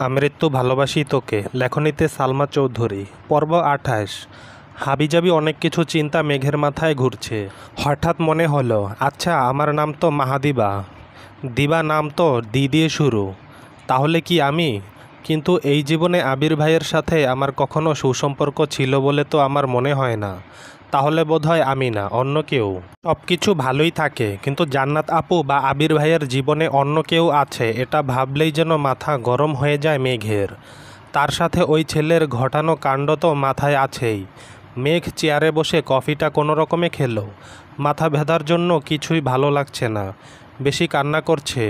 আমৃত্যু ভালোবাসি তোকে। লেখনীতে সালমা চৌধুরী। পর্ব ২৮। হাবিজাবি অনেক কিছু চিন্তা মেঘের মাথায় ঘুরছে। হঠাৎ মনে হলো, আচ্ছা আমার নাম তো মাহাদিবা, দিবা নাম তো দি দিয়ে শুরু, তাহলে কি আমি? কিন্তু এই জীবনে আবির ভাইয়ের সাথে আমার কখনো সুসম্পর্ক ছিল বলে তো আমার মনে হয় না। তাহলে বোধহয় আমি না, অন্য কেউ। সব কিছু ভালোই থাকে, কিন্তু জান্নাত আপু বা আবির ভাইয়ের জীবনে অন্য কেউ আছে, এটা ভাবলেই যেন মাথা গরম হয়ে যায় মেঘের। তার সাথে ওই ছেলের ঘটানো কাণ্ড তো মাথায় আছেই। মেঘ চেয়ারে বসে কফিটা কোনো রকমে খেলো। মাথা ব্যথার জন্য কিছুই ভালো লাগছে না, বেশি কান্না করছে,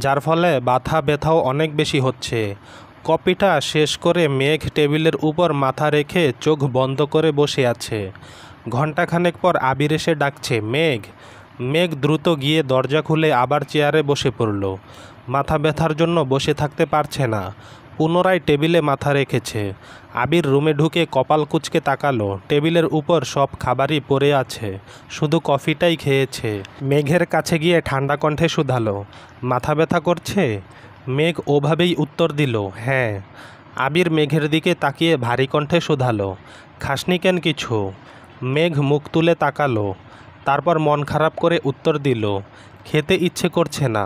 যার ফলে মাথা ব্যথাও অনেক বেশি হচ্ছে। কফিটা শেষ করে মেঘ টেবিলের উপর মাথা রেখে চোখ বন্ধ করে বসে আছে। ঘণ্টাখানেক পর আবির এসে ডাকছে, মেঘ। মেঘ দ্রুত গিয়ে দরজা খুলে আবার চেয়ারে বসে পড়ল। মাথা ব্যথার জন্য বসে থাকতে পারছে না, পুনরায় টেবিলে মাথা রেখেছে। আবির রুমে ঢুকে কপাল কুঁচকে তাকালো। টেবিলের উপর সব খাবারই পড়ে আছে, শুধু কফিটাই খেয়েছে। মেঘের কাছে গিয়ে ঠান্ডা কণ্ঠে শুধালো, মাথা ব্যথা করছে? মেঘ ওভাবেই উত্তর দিল, হ্যাঁ। আবির মেঘের দিকে তাকিয়ে ভারী কণ্ঠে শুধালো, খাসনি কেন কিছু? মেঘ মুখ তুলে তাকালো, তারপর মন খারাপ করে উত্তর দিল, খেতে ইচ্ছে করছে না।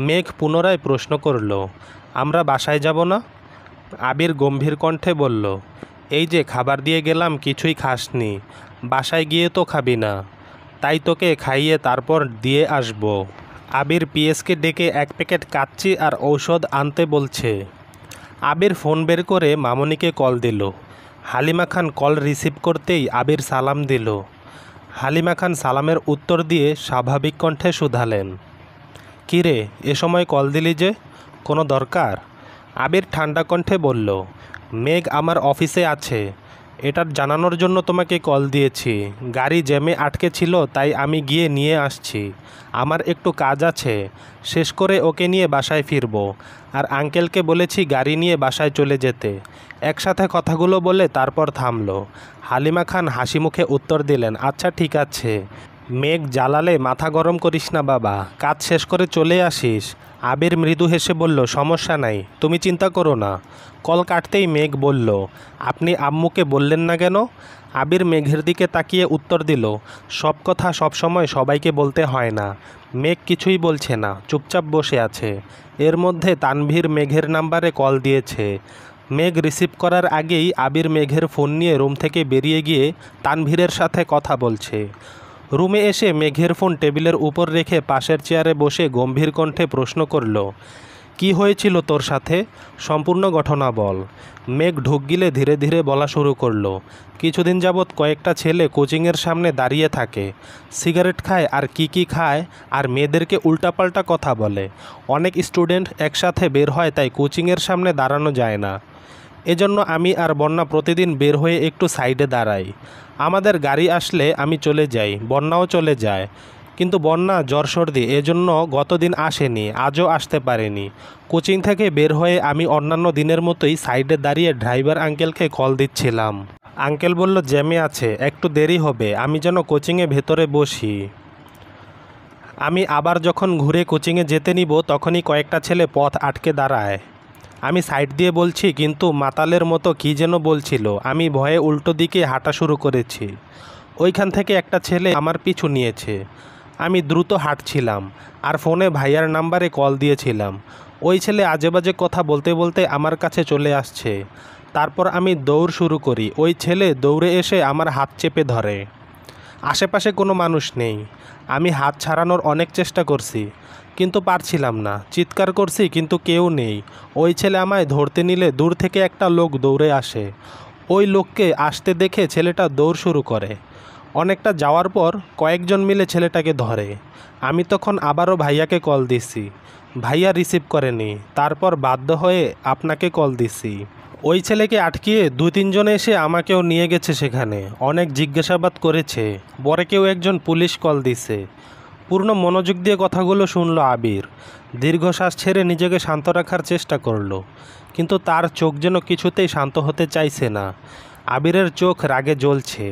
মেঘ পুনরায় প্রশ্ন করল, আমরা বাসায় যাব না? আবির গম্ভীর কণ্ঠে বলল, এই যে খাবার দিয়ে গেলাম, কিছুই খাসনি, বাসায় গিয়ে তো খাবি না, তাই তোকে খাইয়ে তারপর দিয়ে আসব। আবির পিএসকে ডেকে এক প্যাকেট কাচ্চি আর ঔষধ আনতে বলছে। আবির ফোন বের করে মামনিকে কল দিল। হালিমা খান কল রিসিভ করতেই আবির সালাম দিল। হালিমা খান সালামের উত্তর দিয়ে স্বাভাবিক কণ্ঠে শুধালেন, কিরে এ সময় কল দিলি যে, কোনো দরকার? আবির ঠান্ডা কণ্ঠে বলল, মেঘ আমার অফিসে আছে, এটার জানানোর জন্য তোমাকে কল দিয়েছি। গাড়ি জ্যামে আটকে ছিল, তাই আমি গিয়ে নিয়ে আসছি। আমার একটু কাজ আছে, শেষ করে ওকে নিয়ে বাসায় ফিরব। আর আঙ্কেলকে বলেছি গাড়ি নিয়ে বাসায় চলে যেতে। একসাথে কথাগুলো বলে তারপর থামলো। হালিমা খান হাসি মুখে উত্তর দিলেন, আচ্ছা ঠিক আছে। মেঘ জ্বালালে মাথা গরম করিস না বাবা, কাজ শেষ করে চলে আসিস। আবির মৃদু হেসে বলল, সমস্যা নাই, তুমি চিন্তা করো না। কল কাটতেই মেঘ বলল, আপনি আম্মুকে বললেন না কেন? আবির মেঘের দিকে তাকিয়ে উত্তর দিল, সব কথা সবসময় সবাইকে বলতে হয় না। মেঘ কিছুই বলছে না, চুপচাপ বসে আছে। এর মধ্যে তানভীর মেঘের নাম্বারে কল দিয়েছে। মেঘ রিসিভ করার আগেই আবির মেঘের ফোন নিয়ে রুম থেকে বেরিয়ে গিয়ে তানভীরের সাথে কথা বলছে। রুমে এসে মেঘের ফোন টেবিলের উপর রেখে পাশের চেয়ারে বসে গম্ভীর কণ্ঠে প্রশ্ন করল, কি হয়েছিল তোর সাথে? সম্পূর্ণ ঘটনা বল। মেঘ ঢোক গিলে ধীরে ধীরে বলা শুরু করলো, কিছুদিন যাবৎ কয়েকটা ছেলে কোচিংয়ের সামনে দাঁড়িয়ে থাকে, সিগারেট খায় আর কি খায়, আর মেয়েদেরকে উল্টাপাল্টা কথা বলে। অনেক স্টুডেন্ট একসাথে বের হয়, তাই কোচিংয়ের সামনে দাঁড়ানো যায় না। এজন্য আমি আর বন্যা প্রতিদিন বের হয়ে একটু সাইডে দাঁড়াই। আমাদের গাড়ি আসলে আমি চলে যাই, বন্যাও চলে যায়। কিন্তু বন্যা জ্বর সর্দি, এজন্য গতদিন আসেনি, আজও আসতে পারেনি। কোচিং থেকে বের হয়ে আমি অন্যান্য দিনের মতোই সাইডে দাঁড়িয়ে ড্রাইভার আঙ্কেলকে কল দিচ্ছিলাম। আঙ্কেল বলল জ্যামে আছে, একটু দেরি হবে, আমি যেন কোচিংয়ে ভেতরে বসি। আমি আবার যখন ঘুরে কোচিংয়ে যেতে নিব, তখনই কয়েকটা ছেলে পথ আটকে দাঁড়ায়। আমি সাইড দিয়ে বলছি, কিন্তু মাতালের মতো কী যেন বলছিল। আমি ভয়ে উল্টো দিকে হাঁটা শুরু করেছি। ওইখান থেকে একটা ছেলে আমার পিছু নিয়েছে। আমি দ্রুত হাঁটছিলাম আর ফোনে ভাইয়ার নাম্বারে কল দিয়েছিলাম। ওই ছেলে আজেবাজে কথা বলতে বলতে আমার কাছে চলে আসছে। তারপর আমি দৌড় শুরু করি। ওই ছেলে দৌড়ে এসে আমার হাত চেপে ধরে। আশেপাশে কোনো মানুষ নেই। আমি হাত ছাড়ানোর অনেক চেষ্টা করছি, কিন্তু পারছিলাম না। চিৎকার করছি, কিন্তু কেউ নেই। ওই ছেলে আমায় ধরতে নিলে দূর থেকে একটা লোক দৌড়ে আসে। ওই লোককে আসতে দেখে ছেলেটা দৌড় শুরু করে। অনেকটা যাওয়ার পর কয়েকজন মিলে ছেলেটাকে ধরে। আমি তখন আবারও ভাইয়াকে কল দিছি, ভাইয়া রিসিভ করেনি। তারপর বাধ্য হয়ে আপনাকে কল দিছি। ওই ছেলেকে আটকিয়ে 2-3 জন এসে আমাকেও নিয়ে গেছে সেখানে। অনেক জিজ্ঞাসাবাদ করেছে, পরে কেউ একজন পুলিশ কল দিছে। পূর্ণ মনোযোগ দিয়ে কথাগুলো শুনল আবির। দীর্ঘশ্বাস ছেড়ে নিজেকে শান্ত রাখার চেষ্টা করলো, কিন্তু তার চোখ যেন কিছুতেই শান্ত হতে চাইছে না। আবিরের চোখ রাগে জ্বলছে।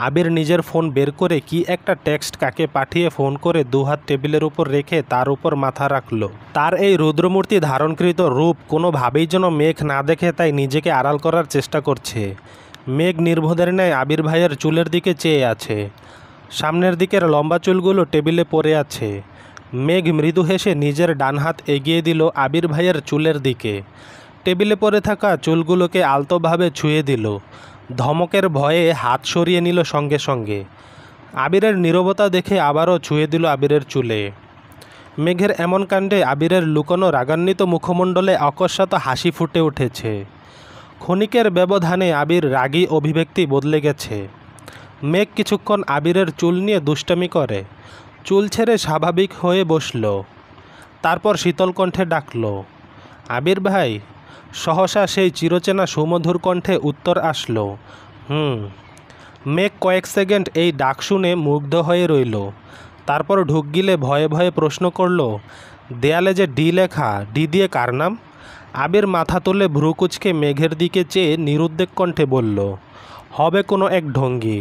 আবির নিজের ফোন বের করে কি একটা টেক্সট কাকে পাঠিয়ে ফোন করে দুহাত টেবিলের উপর রেখে তার উপর মাথা রাখল। তার এই রুদ্রমূর্তি ধারণকৃত রূপ কোনোভাবেই যেন মেঘ না দেখে, তাই নিজেকে আড়াল করার চেষ্টা করছে। মেঘ নির্বোধের ন্যায় আবির ভাইয়ের চুলের দিকে চেয়ে আছে। সামনের দিকের লম্বা চুলগুলো টেবিলে পড়ে আছে। মেঘ মৃদু হেসে নিজের ডান হাত এগিয়ে দিল আবির ভাইয়ের চুলের দিকে। টেবিলে পড়ে থাকা চুলগুলোকে আলতোভাবে ছুঁয়ে দিল। ধমকের ভয়ে হাত সরিয়ে নিল সঙ্গে সঙ্গে। আবিরের নীরবতা দেখে আবারও ছুঁয়ে দিল আবিরের চুলে। মেঘের এমন কাণ্ডে আবিরের লুকোনো রাগান্বিত মুখমণ্ডলে অকস্মাৎ হাসি ফুটে উঠেছে। ক্ষণিকের ব্যবধানে আবির রাগী অভিব্যক্তি বদলে গেছে। মেঘ কিছুক্ষণ আবিরের চুল নিয়ে দুষ্টামি করে, চুল ছেড়ে স্বাভাবিক হয়ে বসল। তারপর শীতল কণ্ঠে ডাকল, আবির ভাই। সহসা সেই চিরচেনা সুমধুর কণ্ঠে উত্তর আসলো, মেঘ কয়েক সেকেন্ড এই ডাক শুনে মুগ্ধ হয়ে রইল। তারপর ঢুক গিলে ভয়ে ভয়ে প্রশ্ন করল, দেয়ালে যে ডি লেখা, ডি দিয়ে কার নাম? আবির মাথা তুলে ভ্রুকুচকে মেঘের দিকে চেয়ে নিরুদ্বেগ কণ্ঠে বলল, হবে কোনো এক ঢঙ্গি।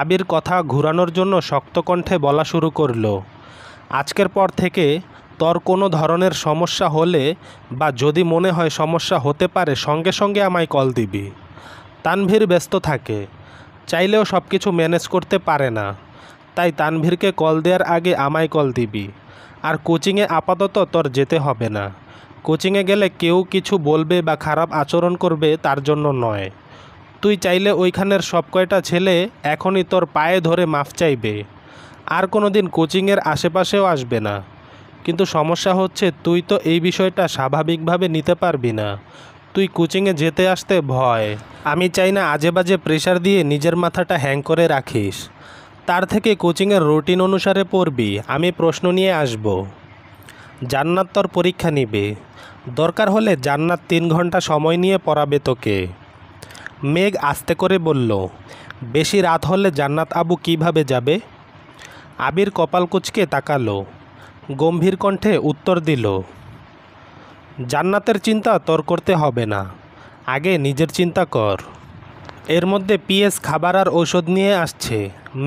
আবির কথা ঘুরানোর জন্য শক্ত কণ্ঠে বলা শুরু করল, আজকের পর থেকে তোর কোনো ধরনের সমস্যা হলে বা যদি মনে হয় সমস্যা হতে পারে, সঙ্গে সঙ্গে আমায় কল দিবি। তানভীর ব্যস্ত থাকে, চাইলেও সব কিছু ম্যানেজ করতে পারে না, তাই তানভীরকে কল দেওয়ার আগে আমায় কল দিবি। আর কোচিংয়ে আপাতত তোর যেতে হবে না। কোচিংয়ে গেলে কেউ কিছু বলবে বা খারাপ আচরণ করবে তার জন্য নয়। তুই চাইলে ওইখানের সব কয়টা ছেলে এখনই তোর পায়ে ধরে মাফ চাইবে, আর কোনো দিন কোচিংয়ের আশেপাশেও আসবে না। কিন্তু সমস্যা হচ্ছে তুই তো এই বিষয়টা স্বাভাবিকভাবে নিতে পারবি না। তুই কোচিংয়ে যেতে আসতে ভয়। আমি চাই না আজে বাজে প্রেশার দিয়ে নিজের মাথাটা হ্যাং করে রাখিস। তার থেকে কোচিংয়ের রুটিন অনুসারে পড়বি, আমি প্রশ্ন নিয়ে আসব। জান্নাত তোর পরীক্ষা নিবে, দরকার হলে জান্নাত 3 ঘন্টা সময় নিয়ে পড়াবে তোকে। মেঘ আস্তে করে বলল, বেশি রাত হলে জান্নাত আবু কিভাবে যাবে? আবির কপাল কুঁচকে তাকালো, গম্ভীর কণ্ঠে উত্তর দিল, জান্নাতের চিন্তা তোর করতে হবে না, আগে নিজের চিন্তা কর। এর মধ্যে পিএস খাবার আর ঔষধ নিয়ে আসছে।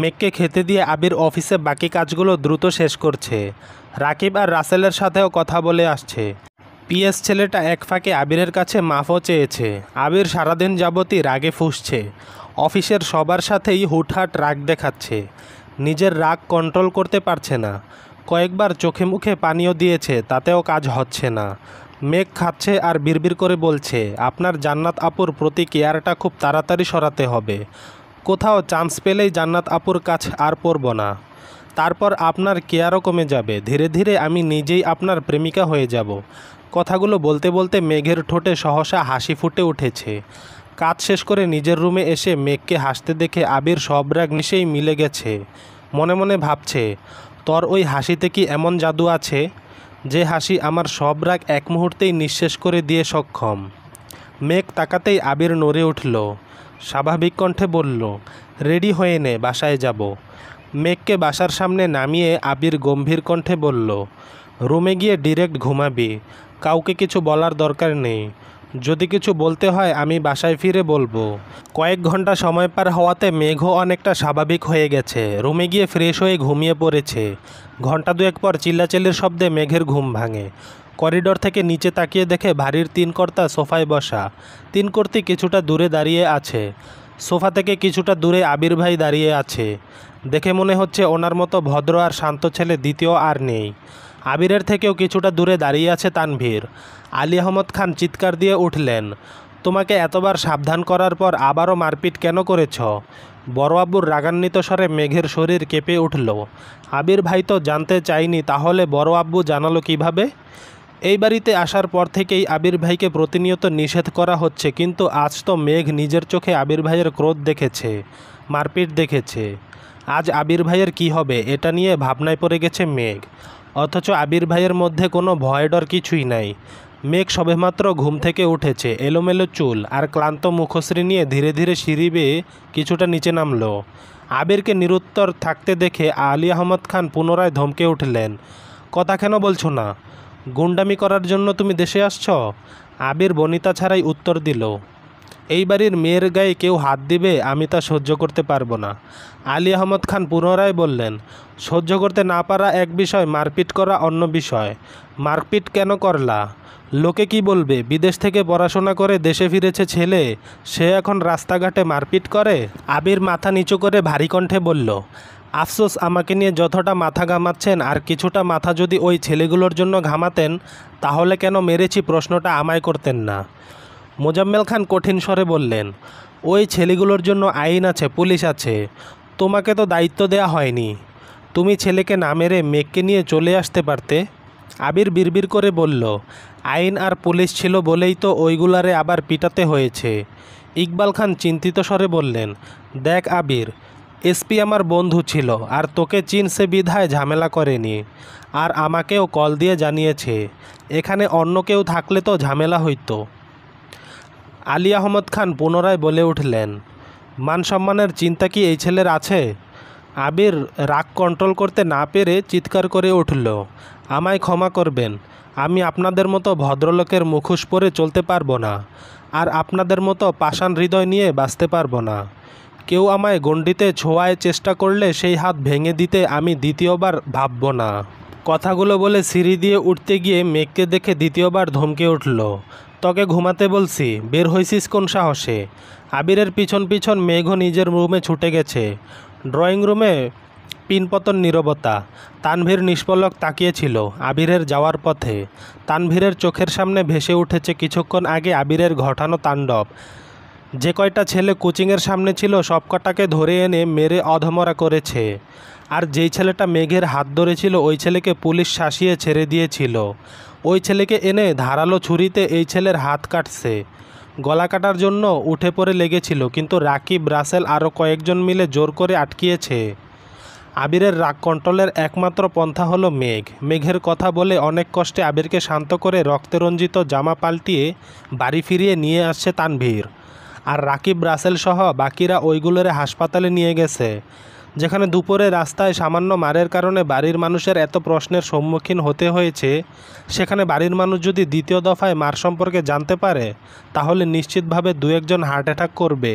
মেঘকে খেতে দিয়ে আবির অফিসে বাকি কাজগুলো দ্রুত শেষ করছে। রাকিব আর রাসেলের সাথেও কথা বলে আসছে। পিএস ছেলেটা এক ফাঁকে আবিরের কাছে মাফও চেয়েছে। আবির সারাদিন যাবতই রাগে ফুঁসছে। অফিসের সবার সাথেই হুটহাট রাগ দেখাচ্ছে। নিজের রাগ কন্ট্রোল করতে পারছে না। কয়েকবার চোখে মুখে পানিও দিয়েছে, তাতেও কাজ হচ্ছে না। মেঘ খাচ্ছে আর বিড়বিড় করে বলছে, আপনার জান্নাত আপুর প্রতি কেয়ারটা খুব তাড়াতাড়ি সরাতে হবে। কোথাও চান্স পেলেই জান্নাত আপুর কাছ আর পড়ব না। তারপর আপনার কেয়ারও কমে যাবে। ধীরে ধীরে আমি নিজেই আপনার প্রেমিকা হয়ে যাব। কথাগুলো বলতে বলতে মেঘের ঠোঁটে সহসা হাসি ফুটে উঠেছে। কাজ শেষ করে নিজের রুমে এসে মেঘকে হাসতে দেখে আবির সব রাগ নিশেই মিলে গেছে। মনে মনে ভাবছে, তোর ওই হাসিতে কি এমন জাদু আছে যে হাসি আমার সব রাগ এক মুহূর্তেই নিঃশেষ করে দিয়ে সক্ষম। মেঘ তাকাতেই আবির নড়ে উঠল। স্বাভাবিক কণ্ঠে বলল, রেডি হয়ে নে, বাসায় যাব। মেঘকে বাসার সামনে নামিয়ে আবির গম্ভীর কণ্ঠে বলল, রুমে গিয়ে ডিরেক্ট ঘুমাবি, কাউকে কিছু বলার দরকার নেই। যদি কিছু বলতে হয় আমি বাসায় ফিরে বলবো। কয়েক ঘন্টা সময় পার হওয়াতে মেঘও অনেকটা স্বাভাবিক হয়ে গেছে। রুমে গিয়ে ফ্রেশ হয়ে ঘুমিয়ে পড়েছে। ঘন্টা দুয়েক পর চিল্লাচিল্লির শব্দে মেঘের ঘুম ভাঙে। করিডোর থেকে নিচে তাকিয়ে দেখে ভারীর 3 কর্তা সোফায় বসা। 3 কর্তি কিছুটা দূরে দাঁড়িয়ে আছে। সোফা থেকে কিছুটা দূরে আবির ভাই দাঁড়িয়ে আছে। দেখে মনে হচ্ছে ওনার মতো ভদ্র আর শান্ত ছেলে দ্বিতীয় আর নেই। আবিরের থেকেও কিছুটা দূরে দাঁড়িয়ে আছে তানভীর। আলী আহমদ খান চিৎকার দিয়ে উঠলেন, তোমাকে এতবার সাবধান করার পর আবারও মারপিট কেন করেছ? বড় আব্বুর রাগান্বিত স্বরে মেঘের শরীর কেঁপে উঠল। আবির ভাই তো জানতে চাইনি, তাহলে বড় আব্বু জানালো কিভাবে? এই বাড়িতে আসার পর থেকেই আবির ভাইকে প্রতিনিয়ত নিষেধ করা হচ্ছে, কিন্তু আজ তো মেঘ নিজের চোখে আবির ভাইয়ের ক্রোধ দেখেছে, মারপিট দেখেছে। আজ আবির ভাইয়ের কী হবে এটা নিয়ে ভাবনায় পড়ে গেছে মেঘ। অথচ আবির ভাইয়ের মধ্যে কোনো ভয় ডর কিছুই নাই। মেঘ সবেমাত্র ঘুম থেকে উঠেছে, এলোমেলো চুল আর ক্লান্ত মুখশ্রী নিয়ে ধীরে ধীরে সিঁড়ি বেয়ে কিছুটা নিচে নামলো। আবিরকে নিরুত্তর থাকতে দেখে আলী আহমদ খান পুনরায় ধমকে উঠলেন, কথা কেন বলছো না? গুন্ডামি করার জন্য তুমি দেশে আসছ? আবির বনিতা ছাড়াই উত্তর দিল, এই বাড়ির মেয়ের গায়ে কেউ হাত দিবে আমি তা সহ্য করতে পারবো না। আলী আহমদ খান পুনরায় বললেন, সহ্য করতে না পারা এক বিষয়, মারপিট করা অন্য বিষয়। মারপিট কেন করলা? লোকে কি বলবে? বিদেশ থেকে পড়াশোনা করে দেশে ফিরেছে ছেলে, সে এখন রাস্তাঘাটে মারপিট করে? আবির মাথা নিচু করে ভারী কণ্ঠে বলল, আফসোস, আমাকে নিয়ে যতটা মাথা ঘামাচ্ছেন আর কিছুটা মাথা যদি ওই ছেলেগুলোর জন্য ঘামাতেন তাহলে কেন মেরেছি প্রশ্নটা আমায় করতেন না। মোজাম্মেল খান কঠিন স্বরে বললেন, ওই ছেলেগুলোর জন্য আইন আছে, পুলিশ আছে, তোমাকে তো দায়িত্ব দেয়া হয়নি। তুমি ছেলেকে না মেরে মেঘকে নিয়ে চলে আসতে পারতে। আবির বিড়বিড় করে বলল, আইন আর পুলিশ ছিল বলেই তো ওইগুলারে আবার পিটাতে হয়েছে। ইকবাল খান চিন্তিত স্বরে বললেন, দেখ আবির, এসপি আমার বন্ধু ছিল আর তোকে চিনছে বিধায় ঝামেলা করেনি, আর আমাকেও কল দিয়ে জানিয়েছে। এখানে অন্য কেউ থাকলে তো ঝামেলা হইতো। আলী আহমদ খান পুনরায় বলে উঠলেন, মান সম্মানের চিন্তা কি এই ছেলের আছে? আবির রাগ কন্ট্রোল করতে না পেরে চিৎকার করে উঠল, আমায় ক্ষমা করবেন, আমি আপনাদের মতো ভদ্রলোকের মুখোশ পরে চলতে পারবো না, আর আপনাদের মতো পাষাণ হৃদয় নিয়ে বাঁচতে পারবো না। কেউ আমায় গণ্ডিতে ছোঁয়ায় চেষ্টা করলে সেই হাত ভেঙে দিতে আমি দ্বিতীয়বার ভাবব না। কথাগুলো বলে সিঁড়ি দিয়ে উঠতে গিয়ে মেঘকে দেখে দ্বিতীয়বার ধমকে উঠল, তোকে ঘুমাতে বলছি, বের হইছিস কোন সাহসে? আবিরের পিছন পিছন মেঘও নিজের রুমে ছুটে গেছে। ড্রয়িং রুমে পিনপতন নীরবতা। তানভীর নিষ্পলক তাকিয়েছিল আবিরের যাওয়ার পথে। তানভীরের চোখের সামনে ভেসে উঠেছে কিছুক্ষণ আগে আবিরের ঘটানো তাণ্ডব। যে কয়টা ছেলে কোচিংয়ের সামনে ছিল সব কটাকে ধরে এনে মেরে অধমরা করেছে, আর যেই ছেলেটা মেঘের হাত ধরেছিল ওই ছেলেকে পুলিশ শাসিয়ে ছেড়ে দিয়েছিল। ওই ছেলেকে এনে ধারালো ছুরিতে এই ছেলের হাত কাটছে। গলা কাটার জন্য উঠে পড়ে লেগেছিল, কিন্তু রাকিব, রাসেল আরও কয়েকজন মিলে জোর করে আটকিয়েছে। আবিরের রাগ কন্ট্রোলের একমাত্র পন্থা হলো মেঘ। মেঘের কথা বলে অনেক কষ্টে আবিরকে শান্ত করে রক্তে রঞ্জিত জামা পাল্টিয়ে বাড়ি ফিরিয়ে নিয়ে আসছে তানভীর। আর রাকিব, রাসেল সহ বাকিরা ওইগুলোরে হাসপাতালে নিয়ে গেছে, যেখানে দুপুরে রাস্তায় সামান্য মারের কারণে বাড়ির মানুষের এত প্রশ্নের সম্মুখীন হতে হয়েছে। সেখানে বাড়ির মানুষ যদি দ্বিতীয় দফায় মার সম্পর্কে জানতে পারে তাহলে নিশ্চিতভাবে দু একজন হার্ট অ্যাটাক করবে।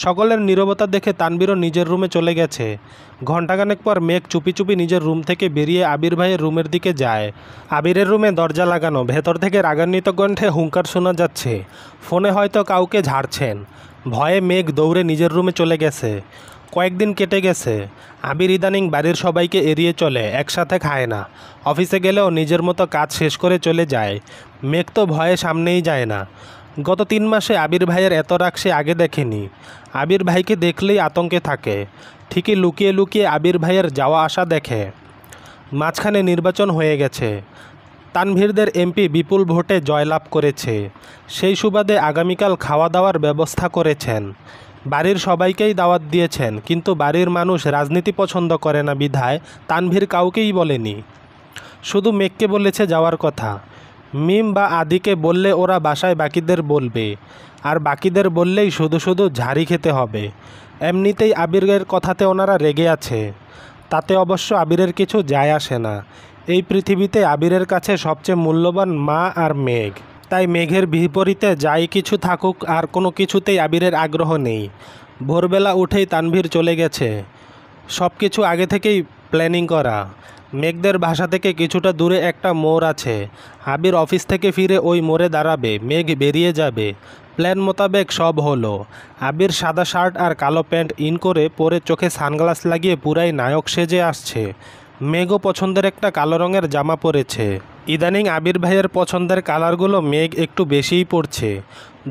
সকলের নীরবতা দেখে তানভীরও নিজের রুমে চলে গেছে। ঘণ্টাখানেক পর মেঘ চুপি চুপি নিজের রুম থেকে বেরিয়ে আবির ভাইয়ের রুমের দিকে যায়। আবিরের রুমে দরজা লাগানো, ভেতর থেকে রাগান্বিত কণ্ঠে হুঙ্কার শোনা যাচ্ছে। ফোনে হয়তো কাউকে ঝাড়ছেন। ভয়ে মেঘ দৌড়ে নিজের রুমে চলে গেছে। কয়েকদিন কেটে গেছে। আবির ইদানিং বাড়ির সবাইকে এড়িয়ে চলে, একসাথে খায় না। অফিসে গেলেও নিজের মতো কাজ শেষ করে চলে যায়। মেঘ তো ভয়ে সামনেই যায় না। গত 3 মাসে আবির ভাইয়ের এত রাগ সে আগে দেখেনি। আবির ভাইকে দেখলেই আতঙ্কে থাকে। ঠিকই লুকিয়ে লুকিয়ে আবির ভাইয়ের যাওয়া আসা দেখে। মাঝখানে নির্বাচন হয়ে গেছে। তানভীরদের এমপি বিপুল ভোটে জয়লাভ করেছে। সেই সুবাদে আগামীকাল খাওয়া দাওয়ার ব্যবস্থা করেছেন। বাড়ির সবাইকেই দাওয়াত দিয়েছেন, কিন্তু বাড়ির মানুষ রাজনীতি পছন্দ করে না বিধায় তানভীর কাউকেই বলেনি। শুধু মেঘকে বলেছে যাওয়ার কথা। মিম বা আদিকে বললে ওরা বাসায় বাকিদের বলবে, আর বাকিদের বললেই শুধু শুধু ঝাড়ি খেতে হবে। এমনিতেই আবিরের কথাতে ওনারা রেগে আছে। তাতে অবশ্য আবিরের কিছু যায় আসে না। এই পৃথিবীতে আবিরের কাছে সবচেয়ে মূল্যবান মা আর মেঘ। তাই মেঘের বিপরীতে যাই কিছু থাকুক, আর কোনো কিছুতেই আবিরের আগ্রহ নেই। ভোরবেলা উঠেই তানভীর চলে গেছে। সব কিছু আগে থেকেই প্ল্যানিং করা। মেঘদের বাসা থেকে কিছুটা দূরে একটা মোড় আছে। আবির অফিস থেকে ফিরে ওই মোড়ে দাঁড়াবে, মেঘ বেরিয়ে যাবে। প্ল্যান মোতাবেক সব হলো। আবির সাদা শার্ট আর কালো প্যান্ট ইন করে পরে চোখে সানগ্লাস লাগিয়ে পুরাই নায়ক সেজে আসছে। মেঘও পছন্দের একটা কালো রঙের জামা পরেছে। ইদানিং আবির ভাইয়ের পছন্দের কালারগুলো মেঘ একটু বেশিই পড়ছে।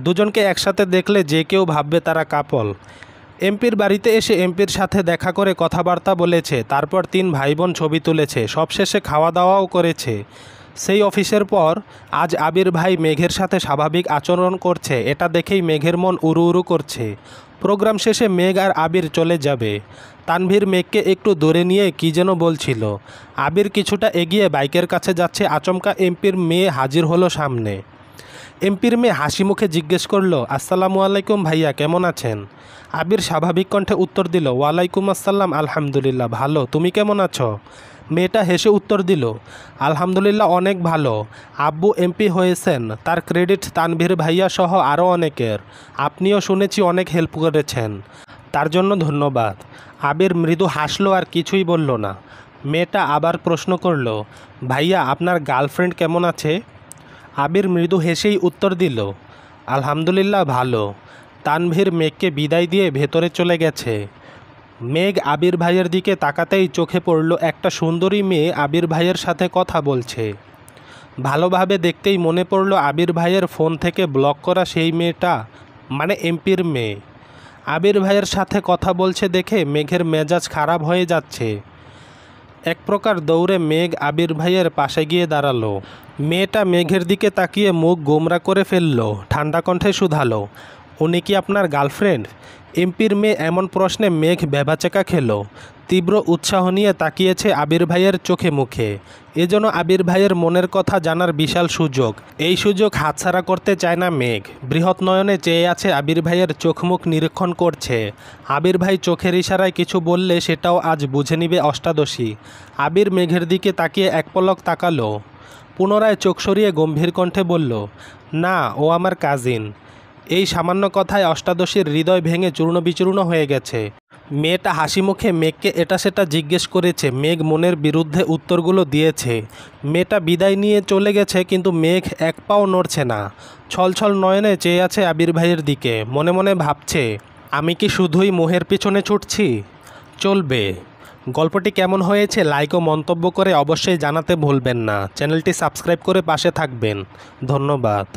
দুজনকে একসাথে দেখলে যে কেউ ভাববে তারা কাপল। এমপির বাড়িতে এসে এমপির সাথে দেখা করে কথাবার্তা বলেছে। তারপর 3 ভাই বোন ছবি তুলেছে। সবশেষে খাওয়া দাওয়াও করেছে। সেই অফিসের পর আজ আবির ভাই মেঘের সাথে স্বাভাবিক আচরণ করছে, এটা দেখেই মেঘের মন উড়ু উড়ু করছে। প্রোগ্রাম শেষে মেঘ আর আবির চলে যাবে। তানভীর মেঘকে একটু দূরে নিয়ে কী যেন বলছিল। আবির কিছুটা এগিয়ে বাইকের কাছে যাচ্ছে, আচমকা এমপির মেয়ে হাজির হলো সামনে। এমপির মেয়ে হাসি মুখে জিজ্ঞেস করলো, আসসালামু আলাইকুম ভাইয়া, কেমন আছেন? আবির স্বাভাবিক কণ্ঠে উত্তর দিল, ওয়ালাইকুম আসসালাম, আলহামদুলিল্লাহ ভালো, তুমি কেমন আছো? মেয়েটা হেসে উত্তর দিল, আলহামদুলিল্লাহ অনেক ভালো। আব্বু এমপি হয়েছেন, তার ক্রেডিট তানভীর ভাইয়া সহ আরও অনেকের। আপনিও শুনেছি অনেক হেল্প করেছেন, তার জন্য ধন্যবাদ। আবির মৃদু হাসলো আর কিছুই বলল না। মেয়েটা আবার প্রশ্ন করল, ভাইয়া আপনার গার্লফ্রেন্ড কেমন আছে? আবির মৃদু হেসেই উত্তর দিল, আলহামদুলিল্লাহ ভালো। তানভীর মেঘকে বিদায় দিয়ে ভেতরে চলে গেছে। মেঘ আবির ভাইয়ের দিকে তাকাতেই চোখে পড়ল একটা সুন্দরী মেয়ে আবির ভাইয়ের সাথে কথা বলছে। ভালোভাবে দেখতেই মনে পড়ল আবির ভাইয়ের ফোন থেকে ব্লক করা সেই মেয়েটা, মানে এমপির মেয়ে। আবির ভাইয়ের সাথে কথা বলছে দেখে মেঘের মেজাজ খারাপ হয়ে যাচ্ছে। এক প্রকার দৌড়ে মেঘ আবির ভাইয়ের পাশে গিয়ে দাঁড়ালো। মেয়েটা মেঘের দিকে তাকিয়ে মুখ গোমরা করে ফেলল, ঠান্ডা কণ্ঠে শুধালো, উনি কি আপনার গার্লফ্রেন্ড? এমপির মেয়ে এমন প্রশ্নে মেঘ ভ্যাবাচেকা খেল। তীব্র উৎসাহ নিয়ে তাকিয়েছে আবির ভাইয়ের চোখে মুখে। এজন্য আবির ভাইয়ের মনের কথা জানার বিশাল সুযোগ। এই সুযোগ হাতছাড়া করতে চায় না মেঘ। বৃহৎ নয়নে চেয়ে আছে আবির ভাইয়ের চোখমুখ নিরীক্ষণ করছে। আবির ভাই চোখের ইশারায় কিছু বললে সেটাও আজ বুঝে নিবে অষ্টাদশী। আবির মেঘের দিকে তাকিয়ে এক পলক তাকালো, পুনরায় চোখ সরিয়ে গম্ভীর কণ্ঠে বলল, না, ও আমার কাজিন। এই সামান্য কথায় অষ্টাদশীর হৃদয় ভেঙে চূর্ণ বিচূর্ণ হয়ে গেছে। মেয়েটা হাসি মুখে মেঘকে এটা সেটা জিজ্ঞেস করেছে, মেঘ মনের বিরুদ্ধে উত্তরগুলো দিয়েছে। মেয়েটা বিদায় নিয়ে চলে গেছে, কিন্তু মেঘ এক পাও নড়ছে না। ছলছল নয়নে চেয়ে আছে আবির ভাইয়ের দিকে। মনে মনে ভাবছে, আমি কি শুধুই মোহের পিছনে ছুটছি? চলবে। গল্পটি কেমন হয়েছে লাইক ও মন্তব্য করে অবশ্যই জানাতে ভুলবেন না। চ্যানেলটি সাবস্ক্রাইব করে পাশে থাকবেন। ধন্যবাদ।